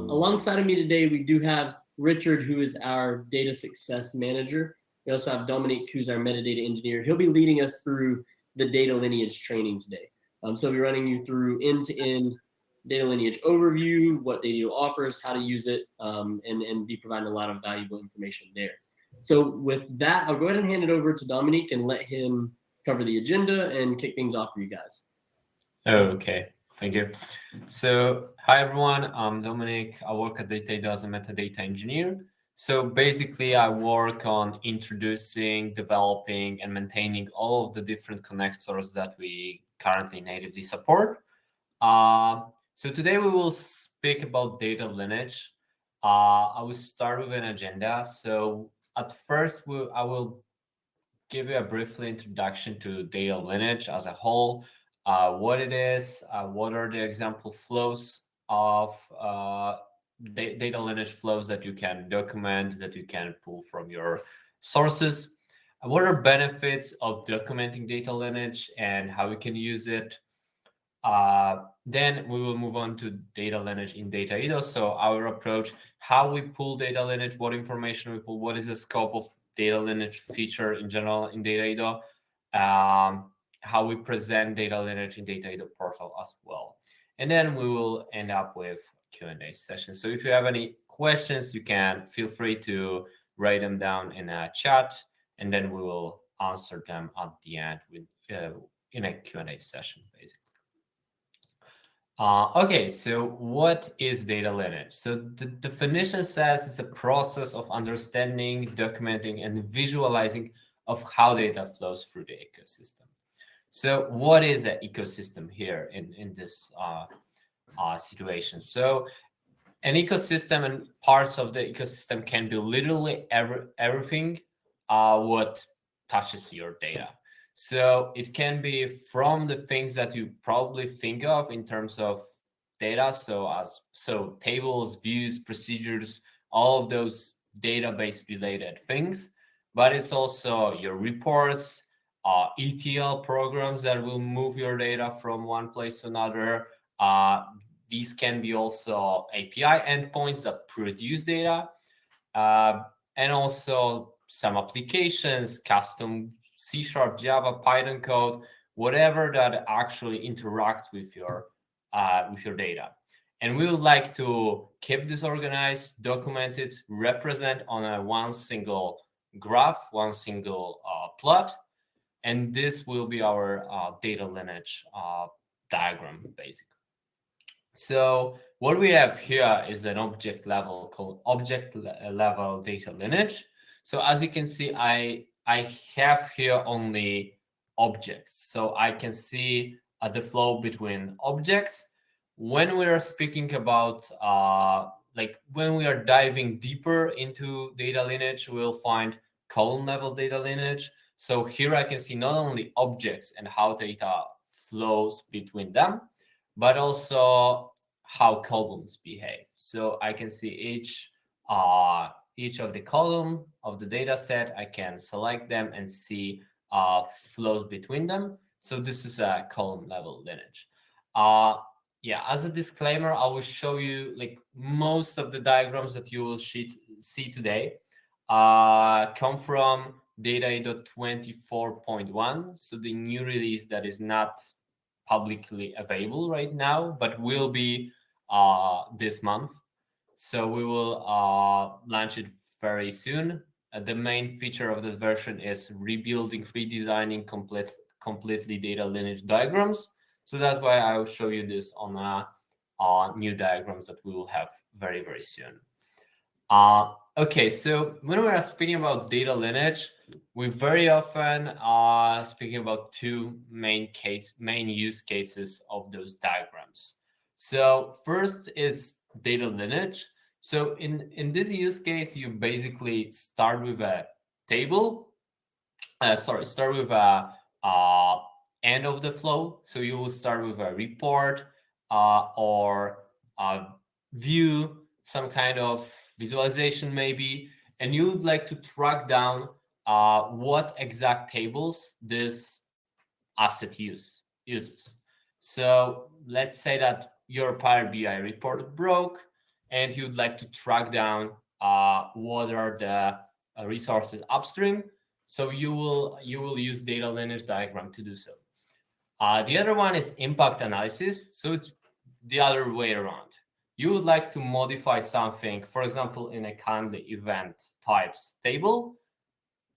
Alongside of me today, we do have Richard, who is our data success manager. We also have Dominique, who's our metadata engineer. He'll be leading us through the data lineage training today. So I'll be running you through end-to-end data lineage overview, what Dataedo offers, how to use it, and be providing a lot of valuable information there. So with that, I'll go ahead and hand it over to Dominique and let him cover the agenda and kick things off for you guys. Okay, thank you. So, hi everyone, I'm Dominic. I work at Dataedo as a metadata engineer. So basically, I work on introducing, developing, and maintaining all of the different connectors that we currently natively support. So today we will speak about data lineage. I will start with an agenda. So at first, I will give you a brief introduction to data lineage as a whole, what it is, what are the example flows of data lineage flows that you can document, that you can pull from your sources. What are benefits of documenting data lineage and how we can use it? Then we will move on to data lineage in Dataedo. So our approach, how we pull data lineage, what information we pull, what is the scope of data lineage feature in general in Dataedo, how we present data lineage in Dataedo portal as well. And then we will end up with Q&A session. So if you have any questions, you can feel free to write them down in a chat, and then we will answer them at the end with in a Q&A session, basically. Okay, so what is data lineage? So the definition says it's a process of understanding, documenting, and visualizing of how data flows through the ecosystem. So what is an ecosystem here in this situation? So an ecosystem and parts of the ecosystem can be literally everything what touches your data. So it can be from the things that you probably think of in terms of data. So tables, views, procedures, all of those database related things. But it's also your reports, ETL programs that will move your data from one place to another. These can be also API endpoints that produce data, and also some applications, custom C#, Java, Python code, whatever that actually interacts with your data. And we would like to keep this organized, document it, represent on a one single graph, one single plot, and this will be our data lineage diagram, basically. So what we have here is an object level called object level data lineage. So as you can see, I have here only objects. So I can see the flow between objects. When we are speaking about, like when we are diving deeper into data lineage, we'll find column level data lineage. So here I can see not only objects and how data flows between them, but also how columns behave. So I can see each of the column of the data set. I can select them and see flows between them. So this is a column level lineage. Yeah, as a disclaimer, I will show you like most of the diagrams that you will see today come from Dataedo 24.1. So the new release that is not publicly available right now, but will be this month. So we will launch it very soon. The main feature of this version is rebuilding, redesigning completely data lineage diagrams. So that's why I will show you this on new diagrams that we will have very, very soon. Okay, so when we're speaking about data lineage, we very often are speaking about two main use cases of those diagrams. So first is data lineage. So in this use case, you basically start with a table. Start with a end of the flow. So you will start with a report or a view, some kind of visualization maybe, and you would like to track down what exact tables this asset use. uses. So let's say that your Power BI report broke and you'd like to track down what are the resources upstream. So you will use data lineage diagram to do so. The other one is impact analysis. So it's the other way around. You would like to modify something, for example, in a calendar event types table.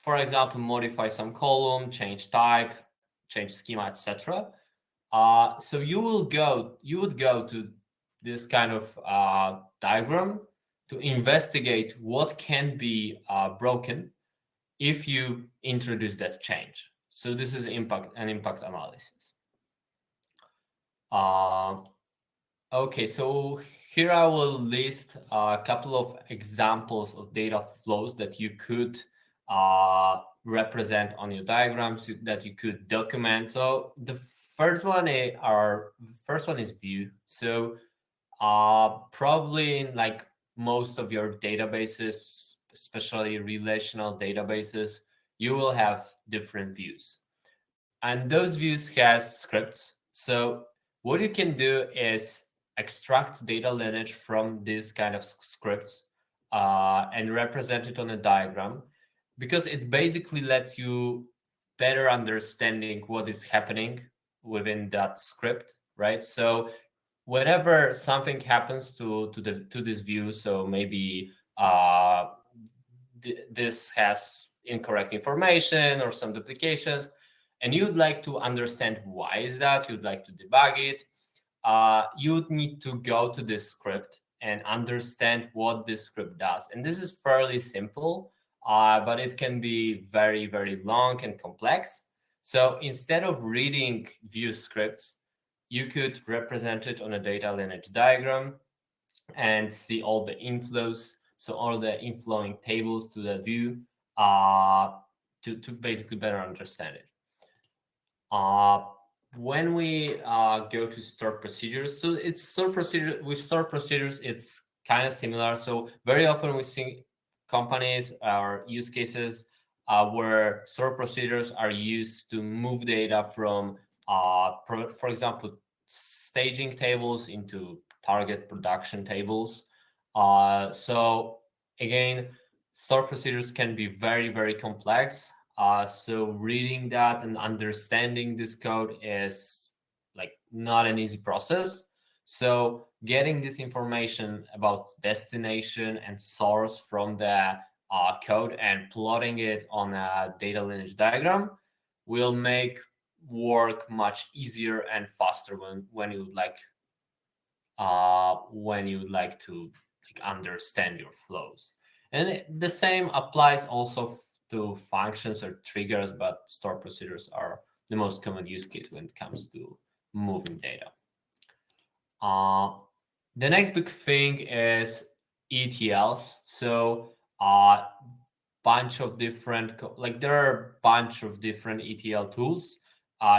For example, modify some column, change type, change schema, etc. So you would go to this kind of diagram to investigate what can be broken if you introduce that change. So this is impact analysis. Uh, okay, so here I will list a couple of examples of data flows that you could represent on your diagrams that you could document. So the first one is view. So probably in like most of your databases, especially relational databases, you will have different views. And those views has scripts. So what you can do is extract data lineage from these kind of scripts and represent it on a diagram, because it basically lets you better understanding what is happening within that script, right? So whenever something happens to this view, so maybe this has incorrect information or some duplications, and you'd like to understand why is that, you'd like to debug it, you'd need to go to this script and understand what this script does. And this is fairly simple, but it can be very, very long and complex. So instead of reading view scripts, you could represent it on a data lineage diagram and see all the inflows, so all the inflowing tables to the view, uh, to basically better understand it. Uh, when we go to stored procedures, so it's stored procedure with stored procedures, it's kind of similar. So very often we see companies or use cases where stored procedures are used to move data from, for example, staging tables into target production tables. So again, stored procedures can be very, very complex. So reading that and understanding this code is like not an easy process. So getting this information about destination and source from the code and plotting it on a data lineage diagram will make work much easier and faster when you would like to like understand your flows. And the same applies also to functions or triggers, but stored procedures are the most common use case when it comes to moving data. Uh, the next big thing is ETLs. So bunch of different like there are a bunch of different ETL tools.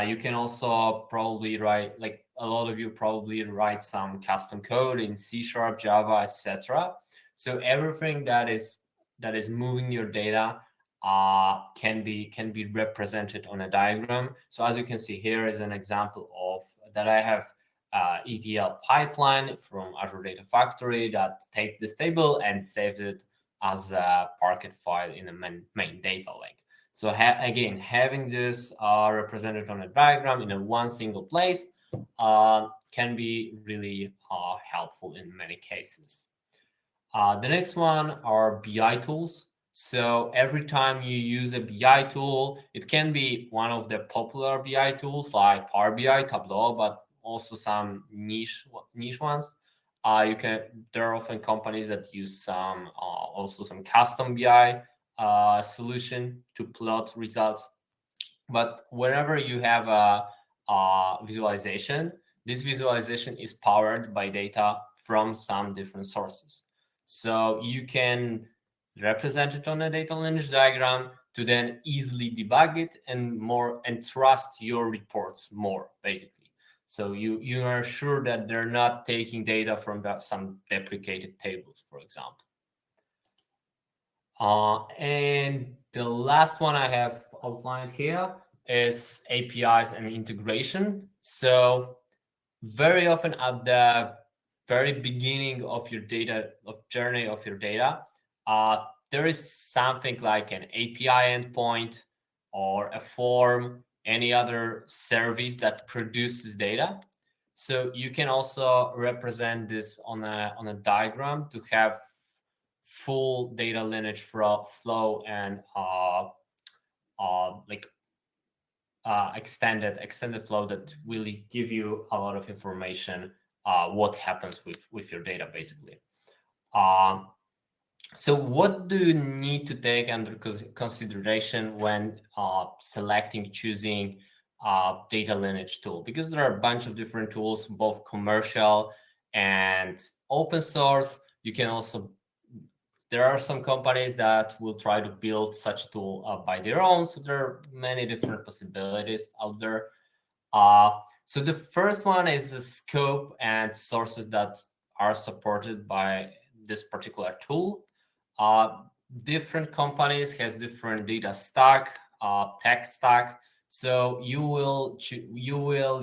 You can also probably write, like a lot of you probably write some custom code in C#, Java, etc. So everything that is moving your data can be represented on a diagram. So as you can see, here is an example of that. I have ETL pipeline from Azure Data Factory that takes this table and saves it as a Parquet file in a main data lake. So again, having this represented on a diagram in a one single place can be really helpful in many cases. The next one are BI tools. So every time you use a BI tool, it can be one of the popular BI tools like Power BI, Tableau, but also some niche ones. There are often companies that use also some custom BI solution to plot results. But whenever you have a visualization, this visualization is powered by data from some different sources. So you can represent it on a data lineage diagram to then easily debug it and trust your reports more, basically. So you are sure that they're not taking data from some deprecated tables, for example. And the last one I have outlined here is APIs and integration. So very often at the very beginning of your data, of journey of your data, there is something like an API endpoint or a form, any other service that produces data. So you can also represent this on a diagram to have full data lineage flow and like extended flow that really give you a lot of information what happens with your data basically. Um, so what do you need to take under consideration when choosing data lineage tool? Because there are a bunch of different tools, both commercial and open source. You can also, there are some companies that will try to build such a tool by their own. So there are many different possibilities out there. So the first one is the scope and sources that are supported by this particular tool. Different companies has different data stack, tech stack. So you will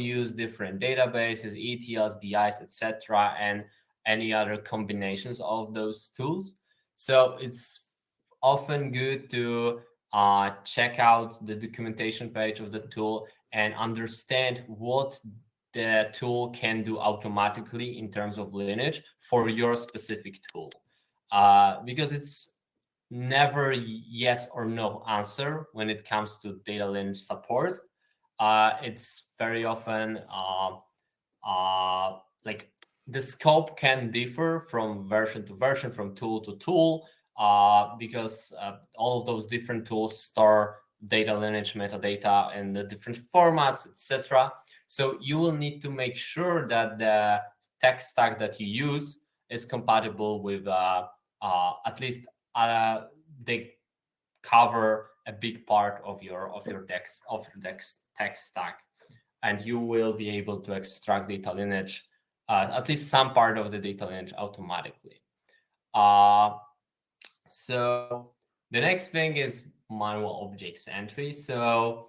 use different databases, ETLs, BIs, etc., and any other combinations of those tools. So it's often good to check out the documentation page of the tool and understand what the tool can do automatically in terms of lineage for your specific tool. Because it's never yes or no answer when it comes to data lineage support. It's very often like the scope can differ from version to version, from tool to tool, because all of those different tools store data lineage metadata in the different formats, etc. So you will need to make sure that the tech stack that you use is compatible with at least they cover a big part of your tech stack, and you will be able to extract data lineage, at least some part of the data lineage automatically. So the next thing is manual objects entry. So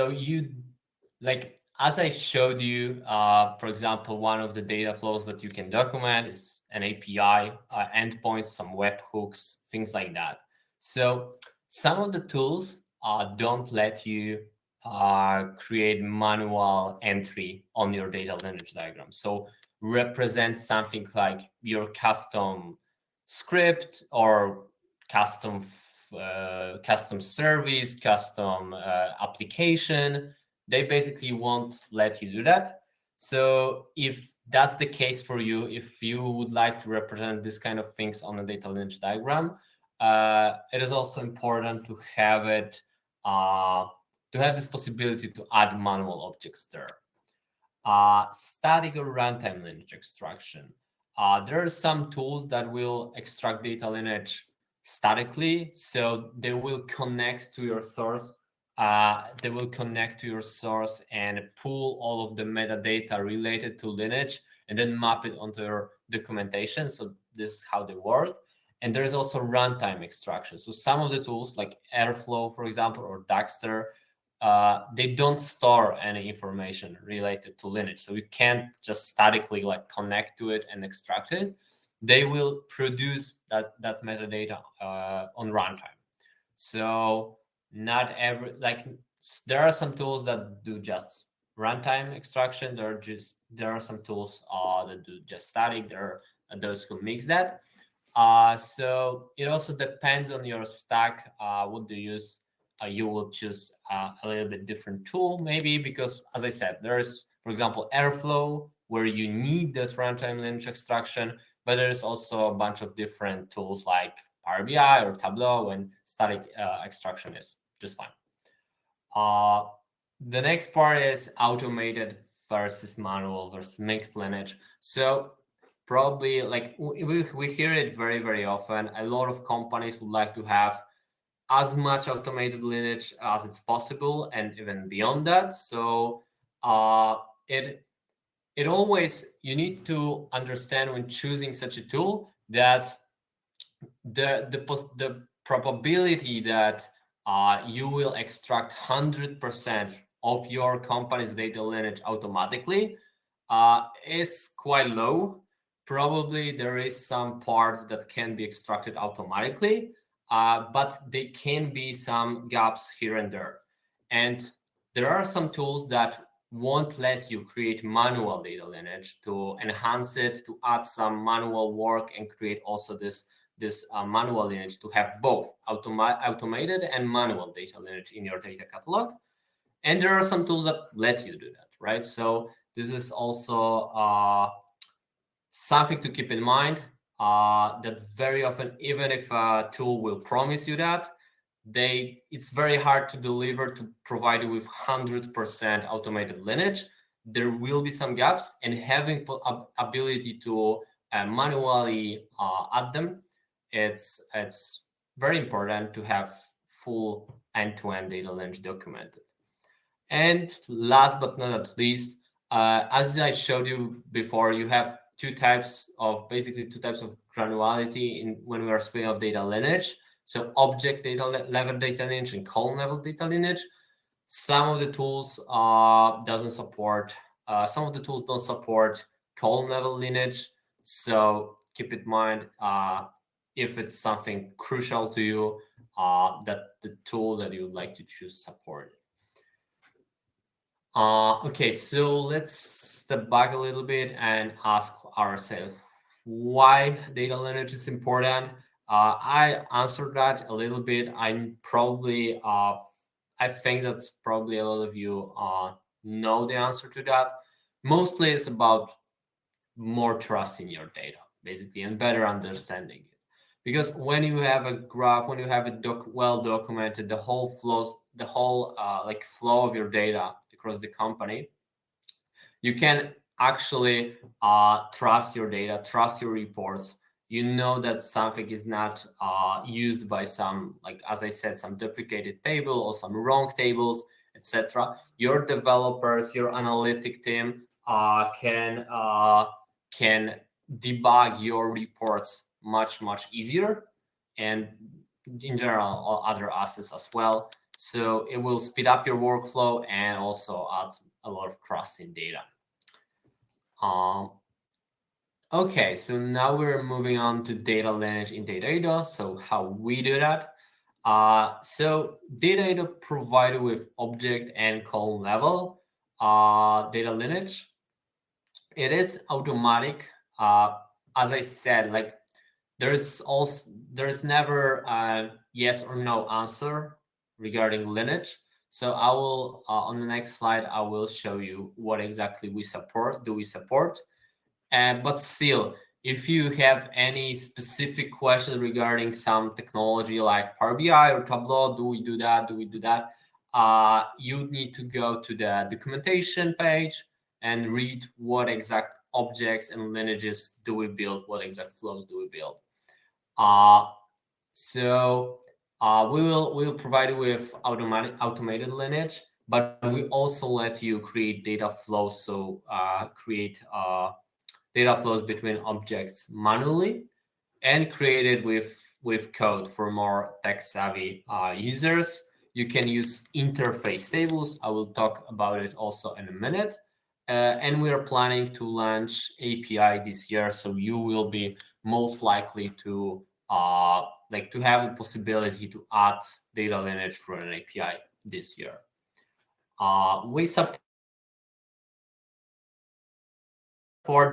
you, like, as I showed you, for example, one of the data flows that you can document is an API, endpoints, some webhooks, things like that. So some of the tools don't let you create manual entry on your data lineage diagram. So represent something like your custom script or custom service, custom application. They basically won't let you do that. So if that's the case for you, if you would like to represent this kind of things on a data lineage diagram, it is also important to have it to have this possibility to add manual objects there. Static or runtime lineage extraction. There are some tools that will extract data lineage statically, so they will connect to your source. They will connect to your source and pull all of the metadata related to lineage and then map it onto your documentation. So this is how they work. And there's also runtime extraction. So some of the tools like Airflow, for example, or Daxter, they don't store any information related to lineage. So you can't just statically like connect to it and extract it. They will produce that metadata on runtime. So not every, like, there are some tools that do just runtime extraction. There are some tools that do just static. There are those who mix that. So it also depends on your stack. What do you use? You will choose a little bit different tool, maybe, because as I said, there's, for example, Airflow, where you need that runtime lineage extraction, but there's also a bunch of different tools like Power BI or Tableau, and static extraction is just fine. The next part is automated versus manual versus mixed lineage. So probably, like, we hear it very, very often. A lot of companies would like to have as much automated lineage as it's possible, and even beyond that. So it always, you need to understand when choosing such a tool that the probability that you will extract 100% of your company's data lineage automatically is quite low. Probably there is some part that can be extracted automatically, but there can be some gaps here and there. And there are some tools that won't let you create manual data lineage to enhance it, to add some manual work and create also this manual lineage, to have both automated and manual data lineage in your data catalog. And there are some tools that let you do that, right? So this is also something to keep in mind, that very often, even if a tool will promise you that, it's very hard to deliver, to provide you with 100% automated lineage. There will be some gaps, and having ability to manually add them, it's very important to have full end-to-end data lineage documented. And last but not least, as I showed you before, you have basically two types of granularity when we are speaking of data lineage. So object data level data lineage and column level data lineage. Some of the tools don't support column level lineage. So keep in mind, if it's something crucial to you, that the tool that you would like to choose support it. Okay, so let's step back a little bit and ask ourselves why data lineage is important. I answered that a little bit. I think that probably a lot of you know the answer to that. Mostly it's about more trust in your data, basically, and better understanding it. Because when you have a graph, when you have it well documented, the whole flow of your data across the company, you can actually trust your data, trust your reports. You know that something is not used by some, like as I said, some deprecated table or some wrong tables, etc. Your developers, your analytic team can debug your reports much easier, and in general all other assets as well. So it will speed up your workflow and also add a lot of trust in data. Okay, so now we're moving on to data lineage in Dataedo. So how we do that. So Dataedo provided with object and column level data lineage. It is automatic. As I said, like there's never a yes or no answer regarding lineage. So I will on the next slide I will show you what exactly we support. But still, if you have any specific questions regarding some technology like Power BI or Tableau, do we do that? You need to go to the documentation page and read what exact objects and lineages do we build, what exact flows do we build. We will provide you with automated lineage, but we also let you create data flows. So create data flows between objects manually and create it with code for more tech-savvy users. You can use interface tables. I will talk about it also in a minute. And we are planning to launch API this year, so you will be most likely to have the possibility to add data lineage through an API this year. We support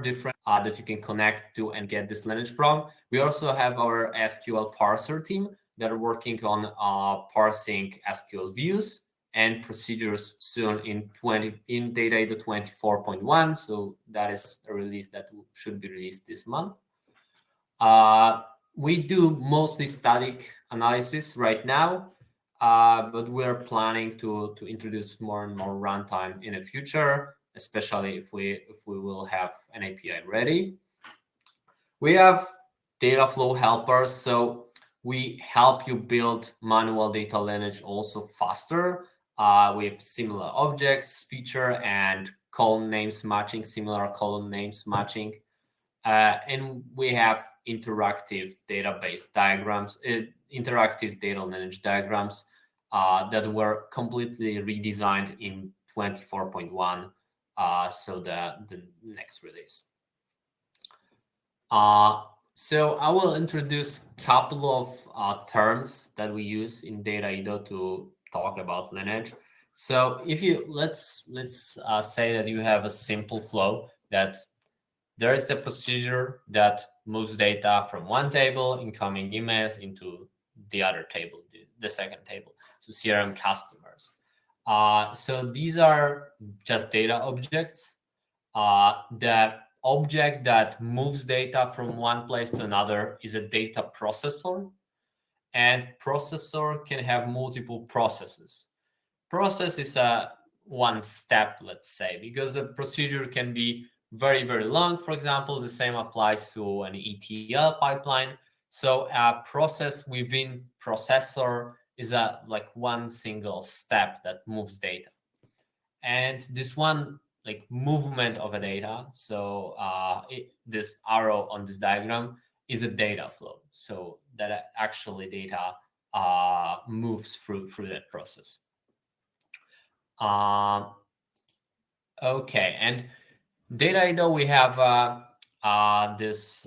different that you can connect to and get this lineage from. We also have our SQL parser team that are working on parsing SQL views and procedures soon in Dataedo 24.1. So that is a release that should be released this month. We do mostly static analysis right now, but we're planning to introduce more and more runtime in the future, especially if we will have an API ready. We have data flow helpers, so we help you build manual data lineage also faster with similar objects feature and column names matching, similar column names matching. And we have interactive database diagrams, interactive data lineage diagrams that were completely redesigned in 24.1, so the next release. So I will introduce a couple of terms that we use in Dataedo to talk about Lineage. So if you let's say that you have a simple flow, that there is a procedure that moves data from one table, incoming emails, into the other table, the second table, so CRM customers. So these are just data objects. The object that moves data from one place to another is a data processor, and processor can have multiple processes. Process is a one step, let's say, because a procedure can be very, very long. For example, the same applies to an ETL pipeline. So a process within processor is a like one single step that moves data. And this one like movement of a data, so this arrow on this diagram is a data flow, so that actually data moves through that process. Okay, and Dataedo, we have this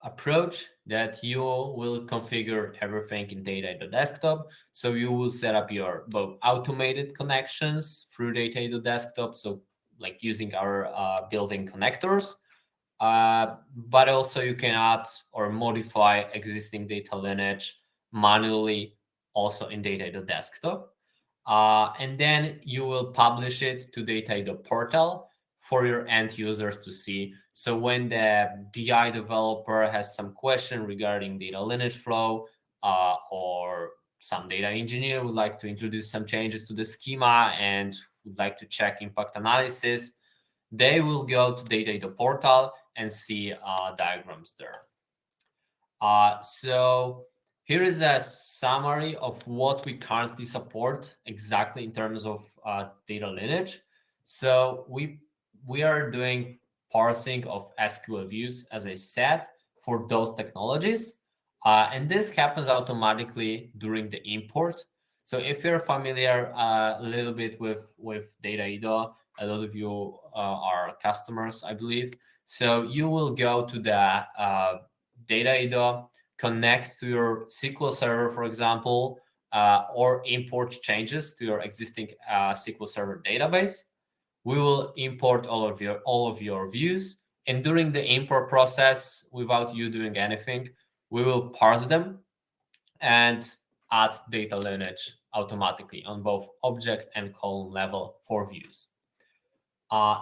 approach that you will configure everything in Dataedo desktop. So you will set up your both automated connections through Dataedo desktop, so like using our built-in connectors, but also you can add or modify existing data lineage manually also in Dataedo desktop. And then you will publish it to Dataedo portal for your end users to see. So when the BI developer has some question regarding data lineage flow, or some data engineer would like to introduce some changes to the schema and would like to check impact analysis, they will go to Dataedo portal and see diagrams there. So here is a summary of what we currently support exactly in terms of data lineage. So we are doing parsing of SQL views, as I said, for those technologies. And this happens automatically during the import. So if you're familiar a little bit with Dataedo, a lot of you are customers, I believe. So you will go to the Dataedo, connect to your SQL Server, for example, or import changes to your existing SQL Server database. We will import all of your views, and during the import process, without you doing anything, we will parse them and add data lineage automatically on both object and column level for views.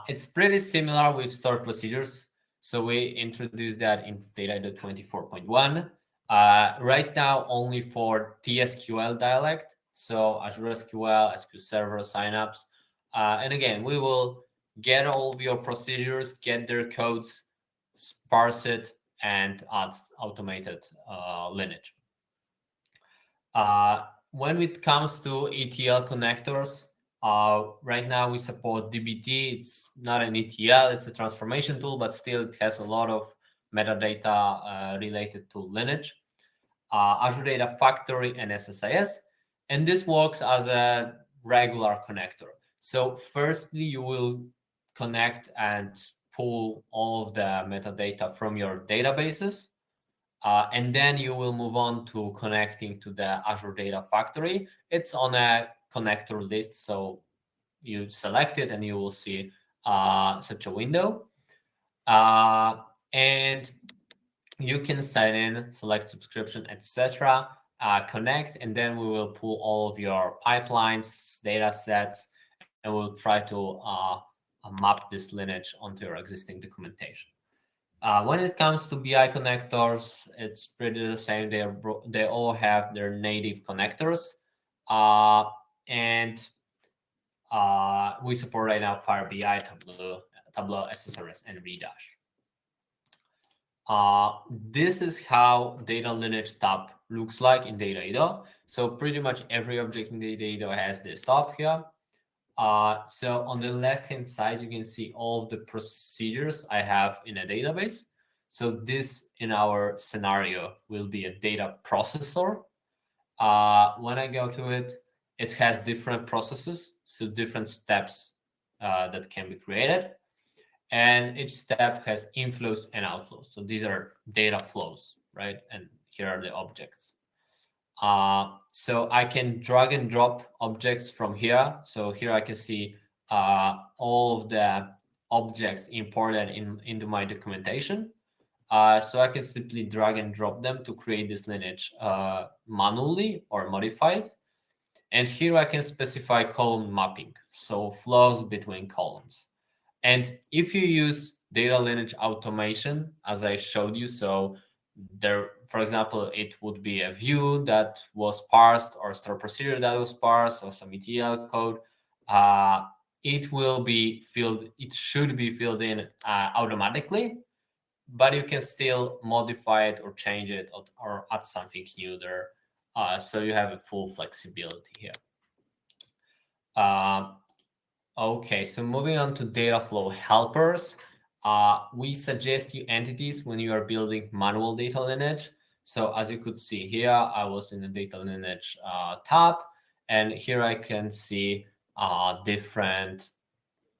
It's pretty similar with stored procedures. So we introduced that in Dataedo 24.1. Right now, only for TSQL dialect, so Azure SQL, SQL Server signups. And again, we will get all of your procedures, get their codes, parse it, and add automated lineage. When it comes to ETL connectors, right now we support dbt. It's not an ETL, it's a transformation tool, but still it has a lot of metadata related to Lineage, Azure Data Factory, and SSIS. And this works as a regular connector. So firstly, you will connect and pull all of the metadata from your databases. And then you will move on to connecting to the Azure Data Factory. It's on a connector list, so you select it and you will see such a window. And you can sign in, select subscription, etc., connect, and then we will pull all of your pipelines, data sets, and we'll try to map this lineage onto your existing documentation. When it comes to BI connectors, it's pretty the same. They all have their native connectors, and we support right now Power BI, Tableau, SSRS, and Redash. This is how data lineage tab looks like in Dataedo. So pretty much every object in Dataedo has this tab here. So on the left-hand side, you can see all of the procedures I have in a database. So this, in our scenario, will be a data processor. When I go to it, it has different processes, so different steps that can be created. And each step has inflows and outflows. So these are data flows, right? And here are the objects. So I can drag and drop objects from here. So here I can see all of the objects imported into my documentation. So I can simply drag and drop them to create this lineage manually or modified. And here I can specify column mapping, so flows between columns. And if you use data lineage automation, as I showed you, so there, for example, it would be a view that was parsed or store procedure that was parsed or some ETL code. It will be filled, it should be filled in automatically, but you can still modify it or change it or add something new there. So you have a full flexibility here. Okay, so moving on to data flow helpers. We suggest you entities when you are building manual data lineage. So as you could see here, I was in the data lineage tab, and here I can see different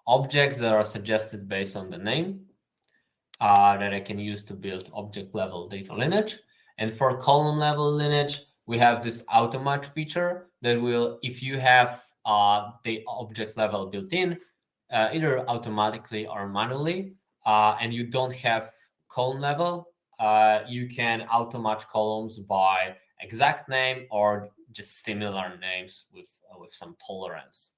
objects that are suggested based on the name that I can use to build object level data lineage. And for column level lineage, we have this automatch feature that will, if you have the object level built in, either automatically or manually, and you don't have column level, you can automatch columns by exact name or just similar names with some tolerance.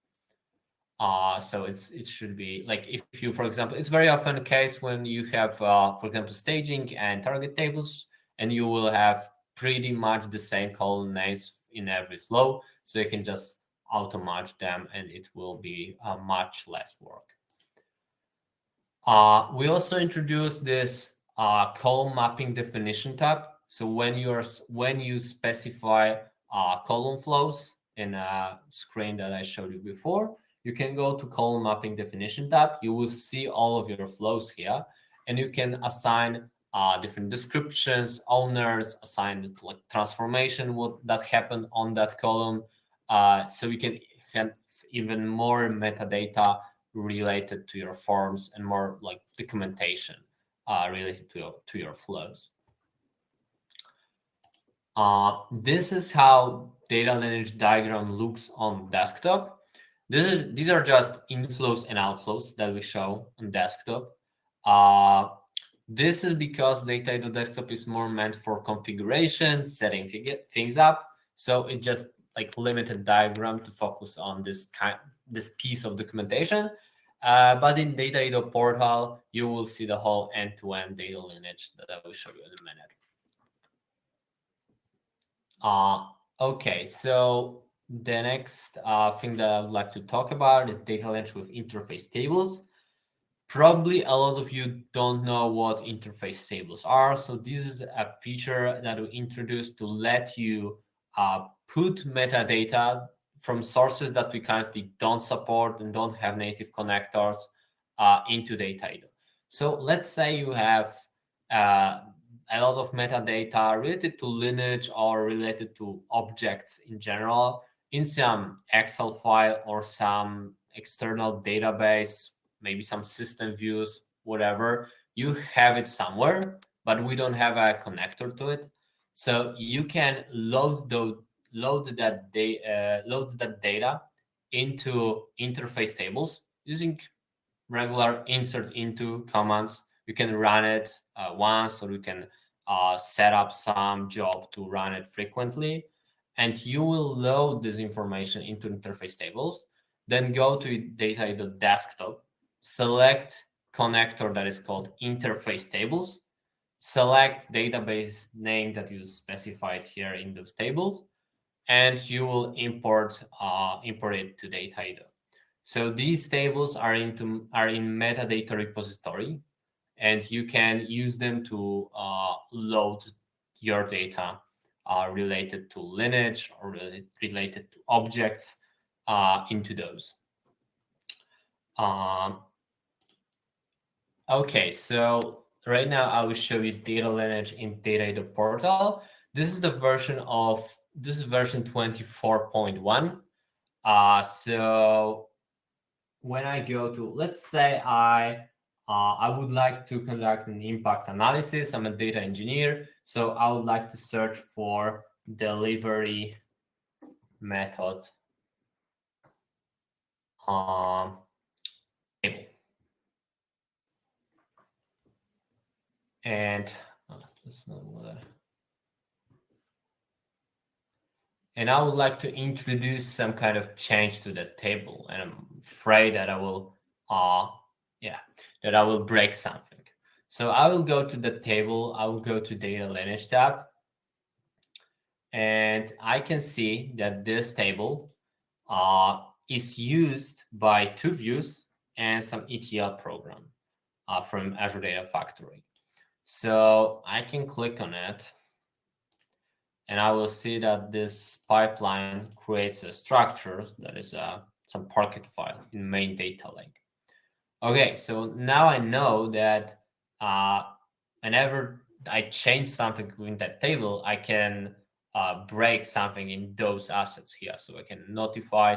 So it should be like if you, for example, it's very often the case when you have, for example, staging and target tables, and you will have pretty much the same column names in every flow. So you can just auto-match them, and it will be much less work. We also introduced this column mapping definition tab. So when you specify column flows in a screen that I showed you before, you can go to column mapping definition tab. You will see all of your flows here, and you can assign different descriptions, owners, assign like transformation, what that happened on that column. So you can have even more metadata related to your forms and more like documentation related to your flows. This is how data lineage diagram looks on desktop. These are just inflows and outflows that we show on desktop. This is because Dataedo desktop is more meant for configuration, setting things up. So it just like limited diagram to focus on this piece of documentation. But in Dataedo portal, you will see the whole end-to-end data lineage that I will show you in a minute. Okay, so the next thing that I would like to talk about is data lineage with interface tables. Probably a lot of you don't know what interface tables are. So this is a feature that we introduced to let you put metadata from sources that we currently don't support and don't have native connectors into Dataedo. So let's say you have a lot of metadata related to lineage or related to objects in general in some Excel file or some external database, maybe some system views, whatever. You have it somewhere, but we don't have a connector to it. So you can load that data into interface tables using regular insert into commands. You can run it once, or you can set up some job to run it frequently, and you will load this information into interface tables. Then go to Dataedo desktop, select connector that is called interface tables, select database name that you specified here in those tables, and you will import it to Dataedo. So these tables are in metadata repository, and you can use them to load your data related to lineage or related to objects into those. Okay, so right now I will show you data lineage in Dataedo portal. This is version 24.1. So when I go to, let's say I would like to conduct an impact analysis. I'm a data engineer, so I would like to search for delivery method table. And that's not what and I would like to introduce some kind of change to that table, and I'm afraid that I will that I will break something. So I will go to the table, I will go to data lineage tab, and I can see that this table is used by two views and some ETL program from Azure Data Factory. So I can click on it, and I will see that this pipeline creates a structure that is some Parquet file in main data lake. Okay, so now I know that whenever I change something in that table, I can break something in those assets here. So I can notify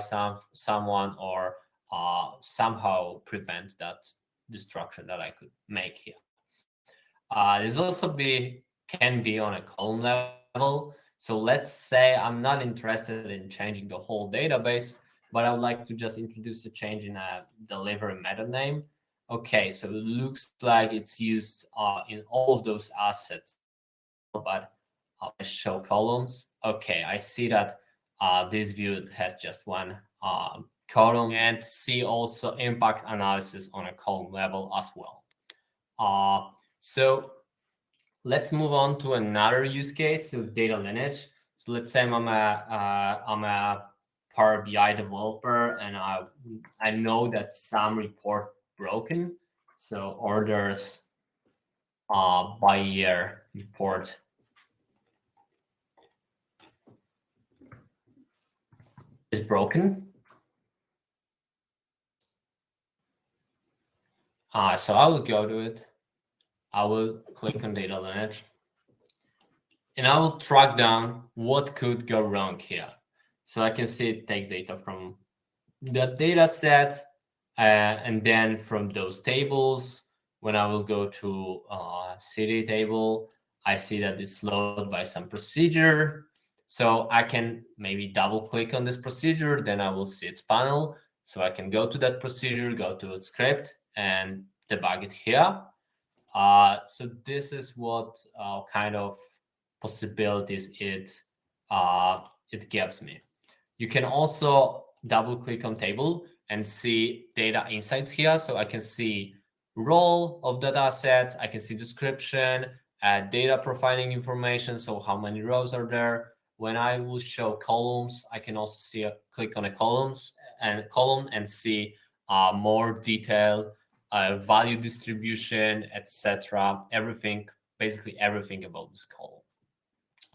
someone or somehow prevent that destruction that I could make here. This also can be on a column level. So let's say I'm not interested in changing the whole database, but I would like to just introduce a change in a delivery meta name. Okay, so it looks like it's used in all of those assets, but I'll show columns. Okay, I see that this view has just one column, and see also impact analysis on a column level as well. So let's move on to another use case, so data lineage. So let's say I'm a Power BI developer, and I know that some report broken. So orders by year report is broken. So I will go to it. I will click on data lineage, and I will track down what could go wrong here. So I can see it takes data from the data set, and then from those tables, when I will go to city table, I see that it's loaded by some procedure. So I can maybe double click on this procedure, then I will see its panel. So I can go to that procedure, go to its script, and debug it here. So this is what kind of possibilities it gives me. You can also double click on table and see data insights here. So I can see role of data set, I can see description, data profiling information, so how many rows are there. When I will show columns, I can also see click on a column and see more detail, value distribution, etc. Everything, basically everything about this column.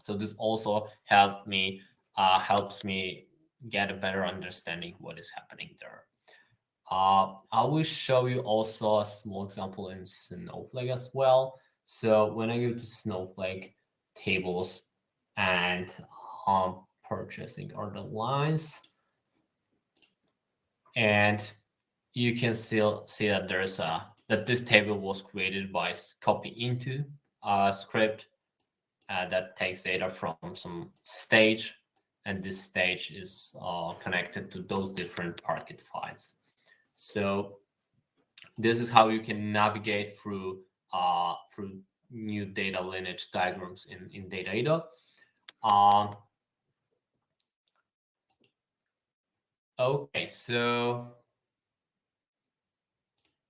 So this also helps me get a better understanding what is happening there. I will show you also a small example in Snowflake as well. So when I go to Snowflake tables and purchasing order lines, and you can still see that there's that this table was created by copy into a script that takes data from some stage, and this stage is connected to those different Parquet files. So this is how you can navigate through new data lineage diagrams in Dataedo. Okay, so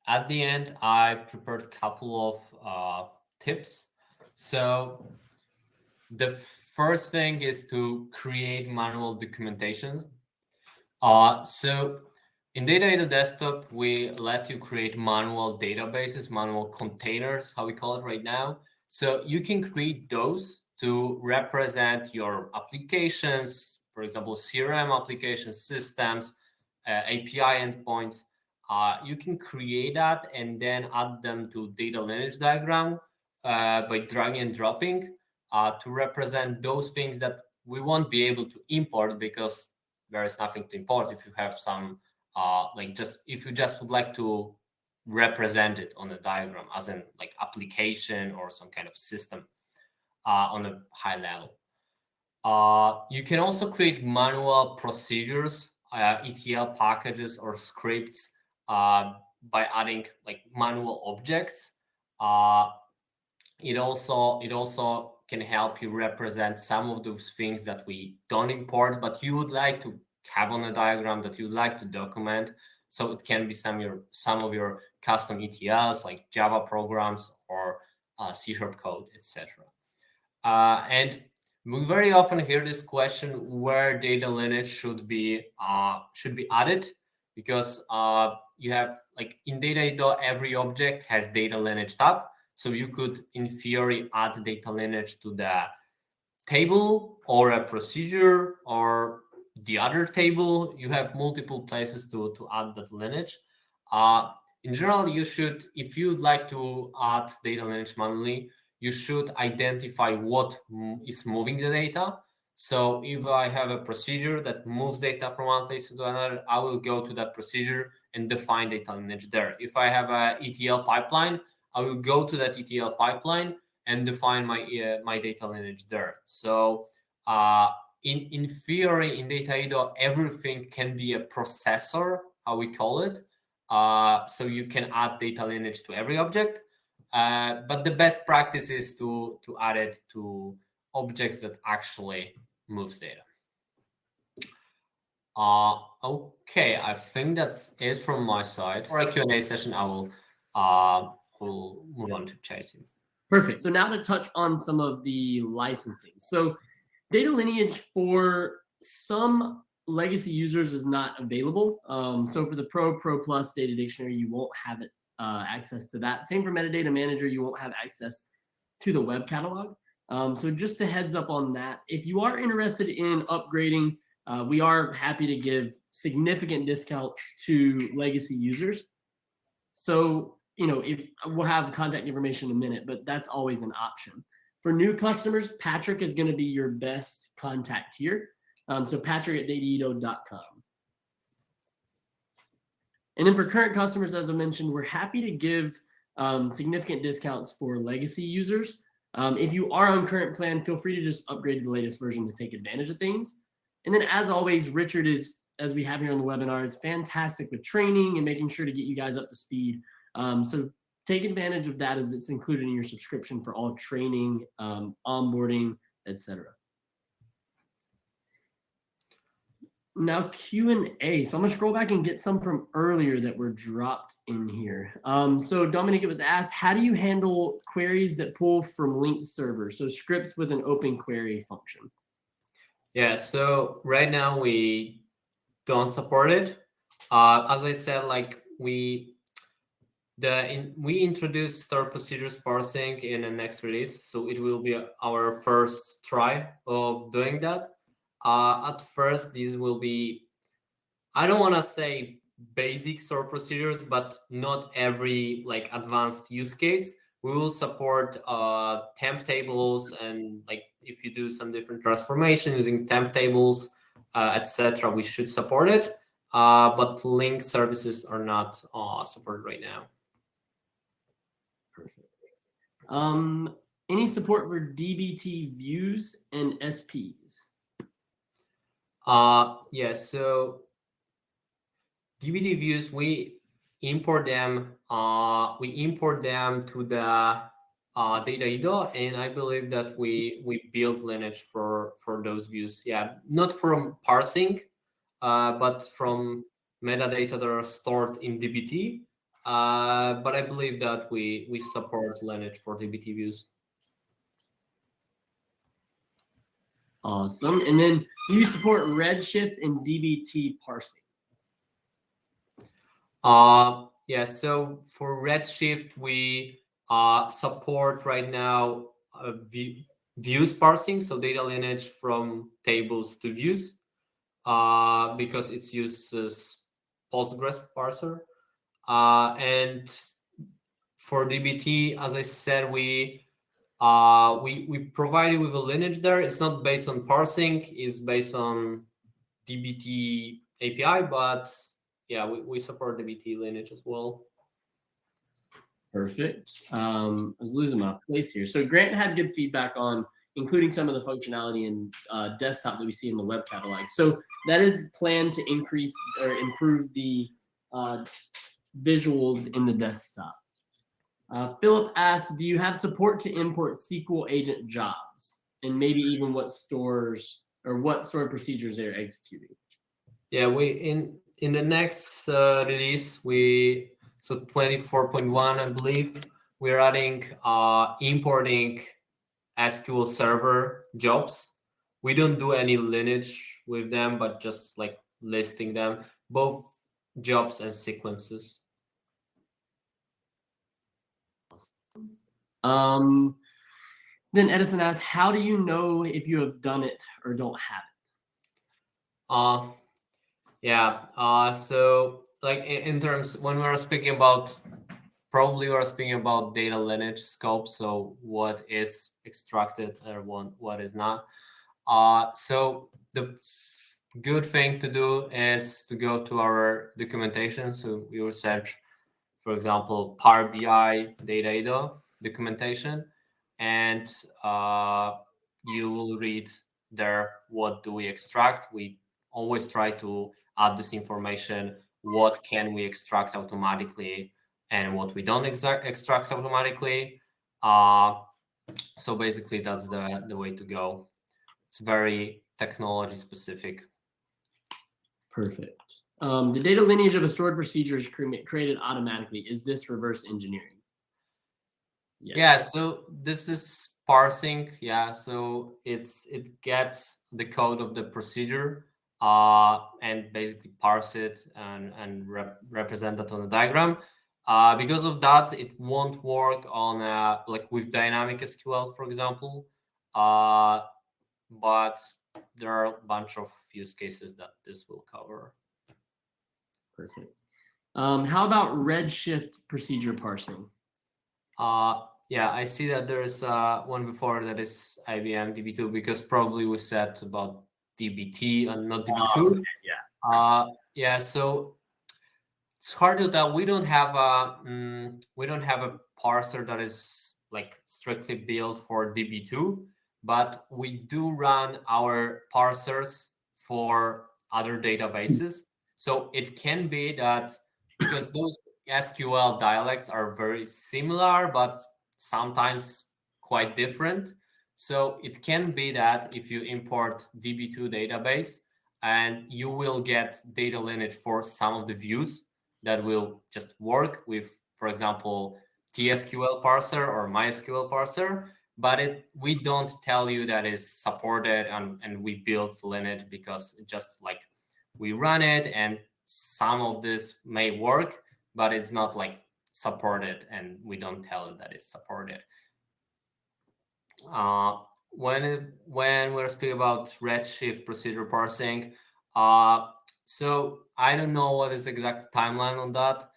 at the end, I prepared a couple of tips. So the first thing is to create manual documentation. So in Dataedo Desktop, we let you create manual databases, manual containers, how we call it right now. So you can create those to represent your applications, for example, CRM applications, systems, API endpoints. You can create that and then add them to data lineage diagram by dragging and dropping to represent those things that we won't be able to import because there is nothing to import. If you have some, if you just would like to represent it on a diagram as an like application or some kind of system on a high level. You can also create manual procedures, ETL packages or scripts by adding like manual objects. It also can help you represent some of those things that we don't import, but you would like to have on a diagram, that you would like to document. So it can be some of your custom ETLs like Java programs or C# code, etc. And we very often hear this question where data lineage should be added, because you have like in Dataedo, every object has data lineage tab. So you could, in theory, add data lineage to the table or a procedure or the other table. You have multiple places to add that lineage. In general, you should, if you'd like to add data lineage manually, you should identify what is moving the data. So if I have a procedure that moves data from one place to another, I will go to that procedure and define data lineage there. If I have a ETL pipeline, I will go to that ETL pipeline and define my data lineage there. So in theory, in Dataedo, everything can be a processor, how we call it. So you can add data lineage to every object. But the best practice is to add it to objects that actually moves data. Okay, I think that's it from my side. For a Q&A session, I will we'll move on to Chasing. Perfect. So now to touch on some of the licensing. So data lineage for some legacy users is not available. So for the Pro Plus data dictionary, you won't have it access to that. Same for metadata manager, you won't have access to the web catalog. So just a heads up on that. If you are interested in upgrading, we are happy to give significant discounts to legacy users. So, if we'll have contact information in a minute, but that's always an option. For new customers, Patrick is going to be your best contact here. So Patrick at Dataedo.com. And then for current customers, as I mentioned, we're happy to give significant discounts for legacy users. If you are on current plan, feel free to just upgrade to the latest version to take advantage of things. And then as always, Richard is, as we have here on the webinar, is fantastic with training and making sure to get you guys up to speed. So take advantage of that as it's included in your subscription for all training, onboarding, etc. Now Q&A. So I'm gonna scroll back and get some from earlier that were dropped in here. So Dominic, it was asked, how do you handle queries that pull from linked servers? So scripts with an open query function. Yeah, so right now we don't support it. As I said, like we introduced stored procedures parsing in the next release, so it will be our first try of doing that. At first, these will be, I don't want to say basic stored procedures, but not every like advanced use case. We will support temp tables, and like if you do some different transformation using temp tables, etc., we should support it. But link services are not supported right now. Perfect. Any support for DBT views and SPs? Yeah, so DBT views, we import them to the Dataedo, and I believe that we build Lineage for those views. Yeah, not from parsing, but from metadata that are stored in DBT. But I believe that we support Lineage for DBT views. Awesome. And then do you support Redshift and DBT parsing? Yeah, so for Redshift, we support right now views parsing, so data lineage from tables to views, because it uses Postgres parser. And for DBT, as I said, we provide you with a lineage there. It's not based on parsing, it's based on DBT API, but yeah, we support DBT Lineage as well. Perfect. I was losing my place here. So Grant had good feedback on including some of the functionality in desktop that we see in the web catalog. So that is planned to increase or improve the visuals in the desktop. Philip asked, do you have support to import SQL agent jobs? And maybe even what stores or what sort of procedures they're executing? Yeah, we in the next release, so 24.1, I believe, we're adding importing SQL Server jobs. We don't do any lineage with them, but just like listing them, both jobs and sequences. Then Edison asks, how do you know if you have done it or don't have it? So like in terms when we're speaking about, probably we're speaking about data lineage scope, so what is extracted or what is not. So the good thing to do is to go to our documentation. So we will search, for example, Power BI Dataedo documentation, and you will read there what do we extract. We always try to add this information, what can we extract automatically and what we don't extract automatically. So basically that's the way to go. It's very technology specific. Perfect. The data lineage of a stored procedure is created automatically. Is this reverse engineering? Yes. Yeah, so this is parsing. Yeah, so it gets the code of the procedure and basically parse it and represent that on a diagram. Because of that, it won't work on like with dynamic SQL, for example. But there are a bunch of use cases that this will cover. Perfect. How about Redshift procedure parsing? Yeah, I see that there's one before that is IBM DB2, because probably we said about DBT and not DB2. Yeah. So it's hard to tell. We don't have a parser that is like strictly built for DB2, but we do run our parsers for other databases. So it can be that because those SQL dialects are very similar, but sometimes quite different. So it can be that if you import DB2 database and you will get data lineage for some of the views that will just work with, for example, TSQL parser or MySQL parser, but we don't tell you that is supported and we build lineage, because just like we run it and some of this may work, but it's not like supported and we don't tell it that it's supported. When we're speaking about Redshift procedure parsing, so I don't know what is the exact timeline on that.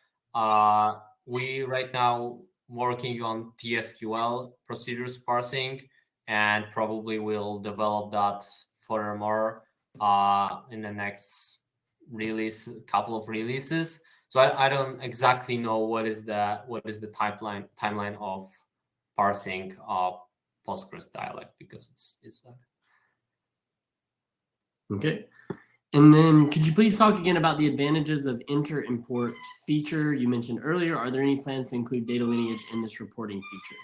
We right now working on TSQL procedures parsing, and probably will develop that furthermore in the next couple of releases. So I don't exactly know what is the timeline of parsing Postgres dialect, because it's okay. And then could you please talk again about the advantages of enter import feature you mentioned earlier? Are there any plans to include data lineage in this reporting feature?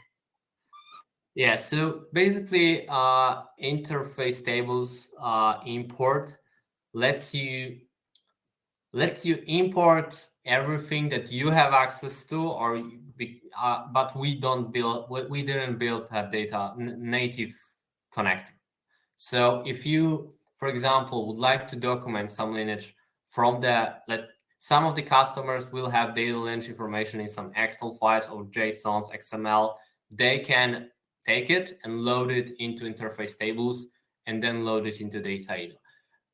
Yeah, so basically interface tables import lets you import everything that you have access to, but we didn't build a data native connector. So if you, for example, would like to document some lineage from some of the customers will have data lineage information in some Excel files or JSONs, XML. They can take it and load it into interface tables and then load it into Dataedo.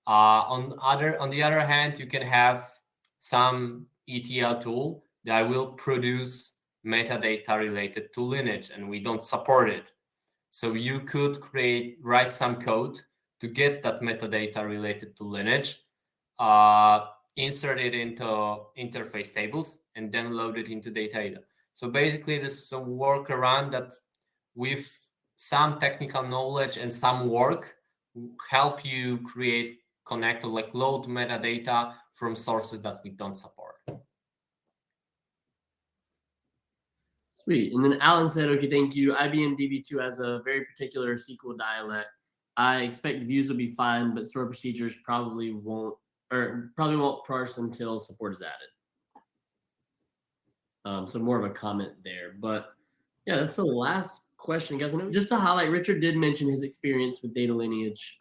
On the other hand, you can have some ETL tool that will produce metadata related to lineage, and we don't support it. So you could write some code to get that metadata related to Lineage, insert it into interface tables, and then load it into Dataedo. So basically, this is a workaround that with some technical knowledge and some work help you create, connect, or like load metadata from sources that we don't support. Sweet. And then Alan said, okay, thank you. IBM DB2 has a very particular SQL dialect. I expect views will be fine, but stored procedures probably won't parse until support is added. So more of a comment there. But yeah, that's the last question, guys. Just to highlight, Richard did mention his experience with data lineage.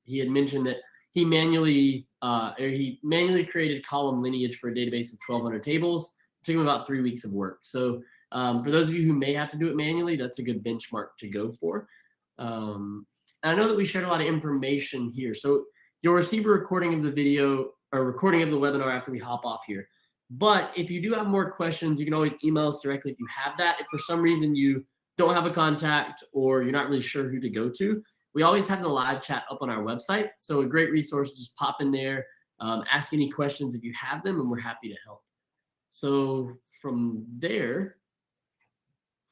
He had mentioned that he manually created column lineage for a database of 1,200 tables. It took him about 3 weeks of work. So for those of you who may have to do it manually, that's a good benchmark to go for. I know that we shared a lot of information here. So you'll receive a recording of the video or recording of the webinar after we hop off here. But if you do have more questions, you can always email us directly if you have that. If for some reason you don't have a contact or you're not really sure who to go to, we always have the live chat up on our website. So a great resource, just pop in there, ask any questions if you have them, and we're happy to help. So from there,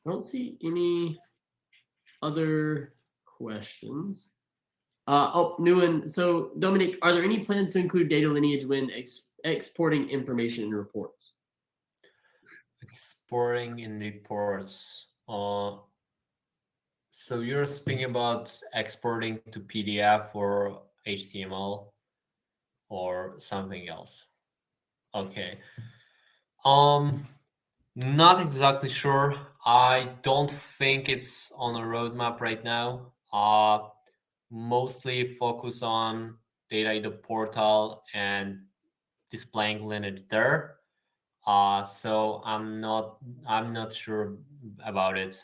I don't see any other questions. New one. So Dominic, are there any plans to include data lineage when exporting information in reports? Exporting in reports. So you're speaking about exporting to PDF or HTML or something else. Okay. Not exactly sure. I don't think it's on a roadmap right now. Mostly focus on Dataedo portal and displaying Lineage there. So I'm not sure about it.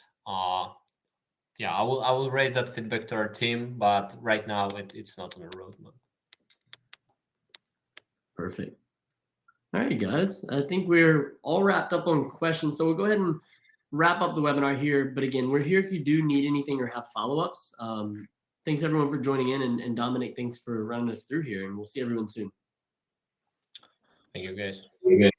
Yeah, I will raise that feedback to our team, but right now it's not on the roadmap. Perfect. All right, guys. I think we're all wrapped up on questions. So we'll go ahead and wrap up the webinar here. But again, we're here if you do need anything or have follow-ups. Thanks everyone for joining in, and Dominic, thanks for running us through here, and we'll see everyone soon. Thank you, guys. Okay.